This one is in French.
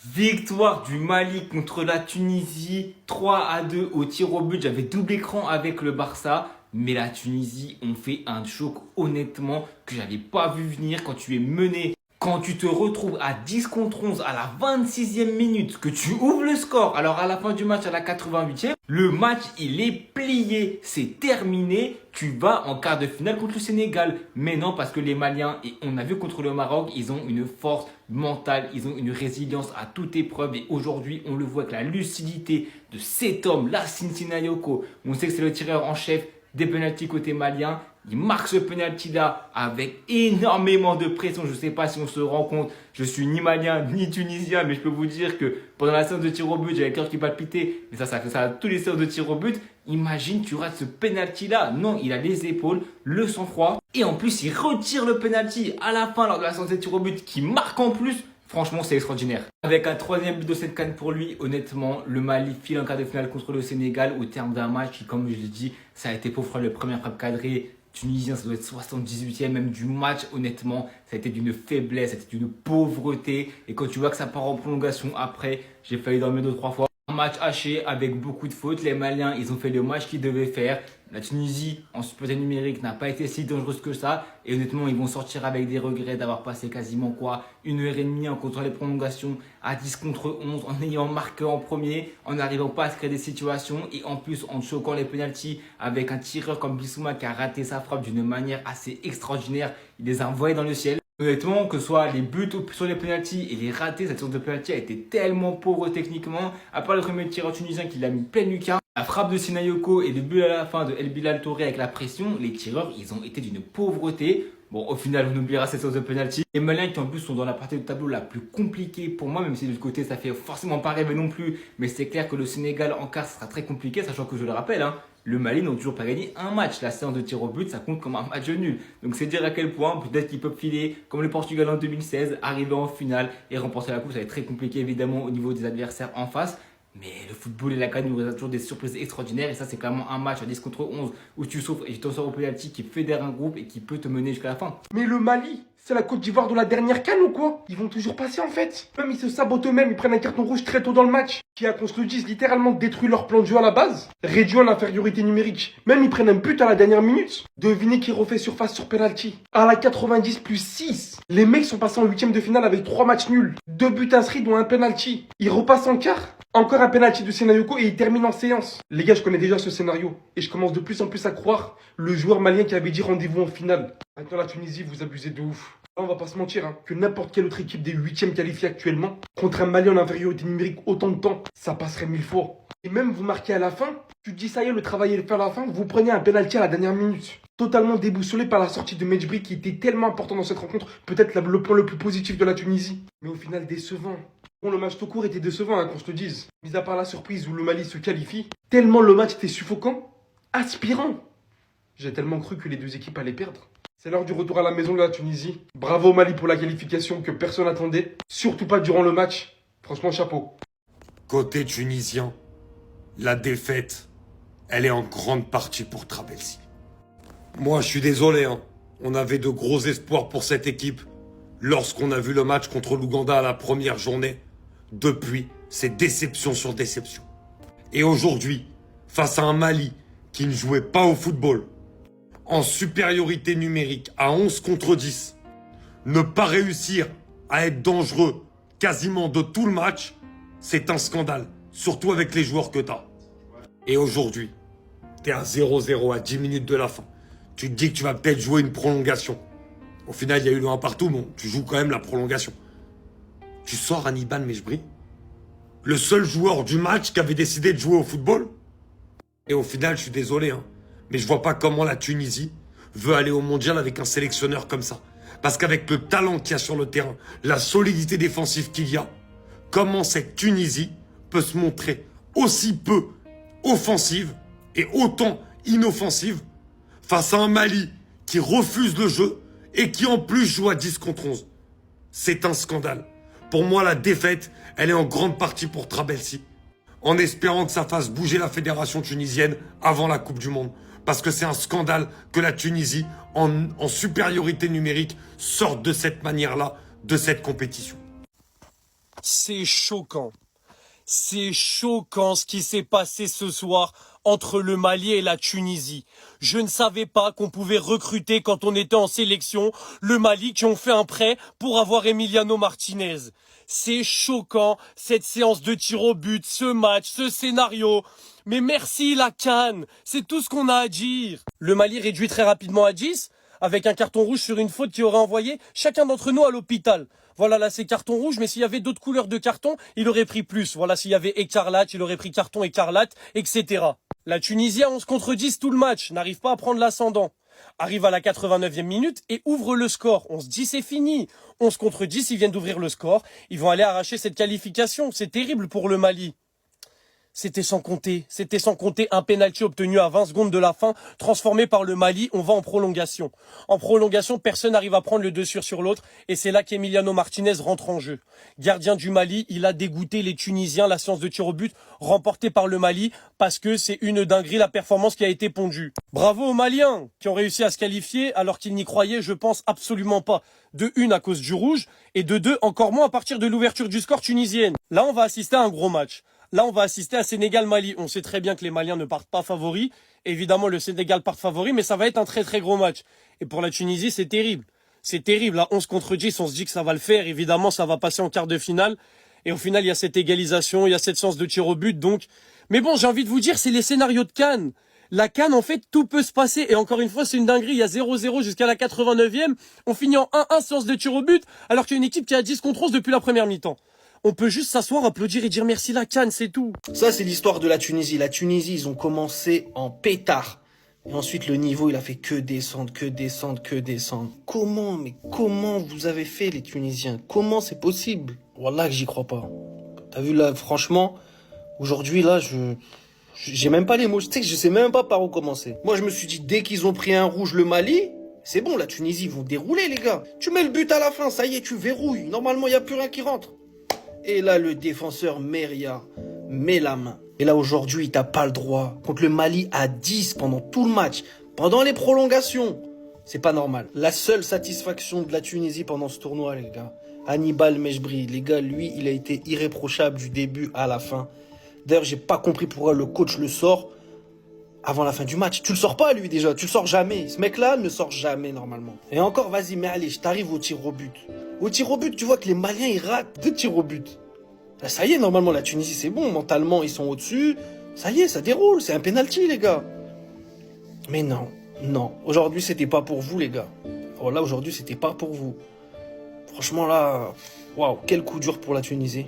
Victoire du Mali contre la Tunisie, 3-2 au tir au but. J'avais double écran avec le Barça, mais la Tunisie ont fait un choc honnêtement que j'avais pas vu venir. Quand tu es mené, quand tu te retrouves à 10 contre 11 à la 26e minute, que tu ouvres le score, alors à la fin du match à la 88e, le match il est plié, c'est terminé. Tu vas en quart de finale contre le Sénégal. Mais non, parce que les Maliens, et on a vu contre le Maroc, ils ont une force mentale, ils ont une résilience à toute épreuve. Et aujourd'hui, on le voit avec la lucidité de cet homme, Lassine Sinayoko. On sait que c'est le tireur en chef des pénaltys côté malien. Il marque ce penalty-là avec énormément de pression. Je ne sais pas si on se rend compte. Je suis ni malien ni tunisien, mais je peux vous dire que pendant la séance de tir au but, j'avais le cœur qui palpitait. Mais ça a tous les séances de tir au but. Imagine, tu rates ce penalty-là. Non, il a les épaules, le sang-froid. Et en plus, il retire le penalty à la fin lors de la séance de tir au but qui marque en plus. Franchement, c'est extraordinaire. Avec un troisième but de cette CAN pour lui, honnêtement, le Mali file en quart de finale contre le Sénégal au terme d'un match qui, comme je l'ai dit, ça a été pour Froid le premier frappe cadré. Tunisien, ça doit être 78e même du match, honnêtement, ça a été d'une faiblesse, ça a été d'une pauvreté. Et quand tu vois que ça part en prolongation après, j'ai failli dormir 2-3 fois. Un match haché avec beaucoup de fautes. Les Maliens, ils ont fait le match qu'ils devaient faire. La Tunisie, en supériorité numérique, n'a pas été si dangereuse que ça. Et honnêtement, ils vont sortir avec des regrets d'avoir passé quasiment quoi 1 heure et demie en contrôlant les prolongations à 10 contre 11, en ayant marqué en premier, en n'arrivant pas à se créer des situations et en plus en choquant les pénaltys avec un tireur comme Bissouma qui a raté sa frappe d'une manière assez extraordinaire. Il les a envoyés dans le ciel. Honnêtement, que ce soit les buts sur les pénaltys et les ratés, cette sorte de penalty a été tellement pauvre techniquement. À part le premier tireur tunisien qui l'a mis plein lucarne. La frappe de Sinayoko et le but à la fin de El Bilal Touré avec la pression, les tireurs, ils ont été d'une pauvreté. Bon, au final, on oubliera cette sorte de penalty. Les Maliens qui en plus sont dans la partie du tableau la plus compliquée pour moi, même si de l'autre côté, ça fait forcément pas rêver non plus. Mais c'est clair que le Sénégal en quart, ça sera très compliqué, sachant que je le rappelle, le Mali n'a toujours pas gagné un match. La séance de tir au but, ça compte comme un match nul. Donc c'est dire à quel point peut-être qu'ils peuvent filer comme le Portugal en 2016, arriver en finale et remporter la coupe. Ça va être très compliqué évidemment au niveau des adversaires en face. Mais le football et la CAN nous réservent toujours des surprises extraordinaires. Et ça, c'est clairement un match à 10 contre 11 où tu souffres et tu t'en sors au penalty qui fédère un groupe et qui peut te mener jusqu'à la fin. Mais le Mali, c'est la Côte d'Ivoire de la dernière CAN ou quoi? Ils vont toujours passer en fait. Même ils se sabotent eux-mêmes, ils prennent un carton rouge très tôt dans le match. Qui a, qu'on se le dise, littéralement détruit leur plan de jeu à la base. Réduit en infériorité numérique. Même ils prennent un but à la dernière minute. Devinez qui refait surface sur penalty. À la 90 plus 6. Les mecs sont passés en huitième de finale avec 3 matchs nuls. 2 buts inscrits dont un penalty. Ils repassent en quart. Encore un penalty de Sinayoko et il termine en séance. Les gars, je connais déjà ce scénario. Et je commence de plus en plus à croire le joueur malien qui avait dit rendez-vous en finale. Maintenant la Tunisie, vous abusez de ouf. Là, on va pas se mentir, que n'importe quelle autre équipe des huitièmes qualifiés actuellement, contre un Mali en infériorité numérique autant de temps, ça passerait 1000 fois. Et même vous marquez à la fin, tu te dis ça y est, le travail est fait à la fin, vous prenez un penalty à la dernière minute. Totalement déboussolé par la sortie de Medjbri qui était tellement important dans cette rencontre, peut-être le point le plus positif de la Tunisie. Mais au final décevant. Bon, le match tout court était décevant, qu'on se le dise. Mis à part la surprise où le Mali se qualifie, tellement le match était suffocant, aspirant. J'ai tellement cru que les deux équipes allaient perdre. C'est l'heure du retour à la maison de la Tunisie. Bravo au Mali pour la qualification que personne n'attendait. Surtout pas durant le match. Franchement, chapeau. Côté tunisien, la défaite, elle est en grande partie pour Trabelsi. Moi, je suis désolé, on avait de gros espoirs pour cette équipe lorsqu'on a vu le match contre l'Ouganda à la première journée. Depuis, c'est déception sur déception. Et aujourd'hui, face à un Mali qui ne jouait pas au football, en supériorité numérique à 11 contre 10, ne pas réussir à être dangereux quasiment de tout le match, c'est un scandale. Surtout avec les joueurs que t'as. Et aujourd'hui, t'es à 0-0 à 10 minutes de la fin. Tu te dis que tu vas peut-être jouer une prolongation. Au final, il y a eu le 1 partout, bon, tu joues quand même la prolongation. Tu sors Hannibal Mejbri, le seul joueur du match qui avait décidé de jouer au football. Et au final, je suis désolé, mais je vois pas comment la Tunisie veut aller au mondial avec un sélectionneur comme ça. Parce qu'avec le talent qu'il y a sur le terrain, la solidité défensive qu'il y a, comment cette Tunisie peut se montrer aussi peu offensive et autant inoffensive face à un Mali qui refuse le jeu et qui en plus joue à 10 contre 11. C'est un scandale. Pour moi, la défaite, elle est en grande partie pour Trabelsi. En espérant que ça fasse bouger la fédération tunisienne avant la Coupe du Monde. Parce que c'est un scandale que la Tunisie, en supériorité numérique, sorte de cette manière-là de cette compétition. C'est choquant. C'est choquant ce qui s'est passé ce soir entre le Mali et la Tunisie. Je ne savais pas qu'on pouvait recruter quand on était en sélection le Mali qui ont fait un prêt pour avoir Emiliano Martinez. C'est choquant, cette séance de tir au but, ce match, ce scénario. Mais merci la CAN, c'est tout ce qu'on a à dire. Le Mali réduit très rapidement à 10, avec un carton rouge sur une faute qui aurait envoyé chacun d'entre nous à l'hôpital. Voilà, là c'est carton rouge, mais s'il y avait d'autres couleurs de carton, il aurait pris plus. Voilà, s'il y avait écarlate, il aurait pris carton écarlate, etc. La Tunisie à 11 contre 10 tout le match, n'arrive pas à prendre l'ascendant. Arrive à la 89e minute et ouvre le score. On se dit c'est fini. 11 contre 10, ils viennent d'ouvrir le score. Ils vont aller arracher cette qualification. C'est terrible pour le Mali. C'était sans compter un pénalty obtenu à 20 secondes de la fin, transformé par le Mali. On va en prolongation. En prolongation, personne n'arrive à prendre le dessus sur l'autre, et c'est là qu'Emiliano Martinez rentre en jeu. Gardien du Mali, il a dégoûté les Tunisiens, la séance de tir au but remportée par le Mali, parce que c'est une dinguerie la performance qui a été pondue. Bravo aux Maliens, qui ont réussi à se qualifier, alors qu'ils n'y croyaient, je pense, absolument pas. De une, à cause du rouge, et de deux, encore moins à partir de l'ouverture du score tunisienne. Là, on va assister à un gros match. Là, on va assister à Sénégal-Mali. On sait très bien que les Maliens ne partent pas favoris. Évidemment, le Sénégal part favori, mais ça va être un très très gros match. Et pour la Tunisie, c'est terrible. C'est terrible. À 11 contre 10, on se dit que ça va le faire. Évidemment, ça va passer en quart de finale. Et au final, il y a cette égalisation, il y a cette séance de tir au but. Donc, mais bon, j'ai envie de vous dire, c'est les scénarios de CAN. La CAN, en fait, tout peut se passer. Et encore une fois, c'est une dinguerie. Il y a 0-0 jusqu'à la 89e. On finit en 1-1 séance de tir au but, alors qu'il y a une équipe qui a 10 contre 11 depuis la première mi-temps. On peut juste s'asseoir, applaudir et dire merci la CAN, c'est tout. Ça, c'est l'histoire de la Tunisie. La Tunisie, ils ont commencé en pétard. Et ensuite, le niveau, il a fait que descendre, que descendre, que descendre. Comment vous avez fait, les Tunisiens? Comment c'est possible? Wallah que j'y crois pas. T'as vu, là, franchement, aujourd'hui, là, j'ai même pas les mots. Tu sais que je sais même pas par où commencer. Moi, je me suis dit, dès qu'ils ont pris un rouge, le Mali, c'est bon, la Tunisie, ils vont dérouler, les gars. Tu mets le but à la fin, ça y est, tu verrouilles. Normalement, il n'y a plus rien qui rentre. Et là, le défenseur Meria met la main. Et là, aujourd'hui, t'as pas le droit. Contre le Mali à 10 pendant tout le match, pendant les prolongations. C'est pas normal. La seule satisfaction de la Tunisie pendant ce tournoi, les gars, Hannibal Mejbri, les gars, lui, il a été irréprochable du début à la fin. D'ailleurs, j'ai pas compris pourquoi le coach le sort avant la fin du match. Tu le sors pas, lui, déjà. Tu le sors jamais. Ce mec-là ne sort jamais, normalement. Et encore, vas-y, mais allez, je t'arrive au tir au but. Au tir au but, tu vois que les Maliens, ils ratent 2 tirs au but. Là, ça y est, normalement, la Tunisie, c'est bon. Mentalement, ils sont au-dessus. Ça y est, ça déroule. C'est un penalty, les gars. Mais non. Aujourd'hui, c'était pas pour vous, les gars. Oh, là, aujourd'hui, c'était pas pour vous. Franchement, là, waouh, quel coup dur pour la Tunisie.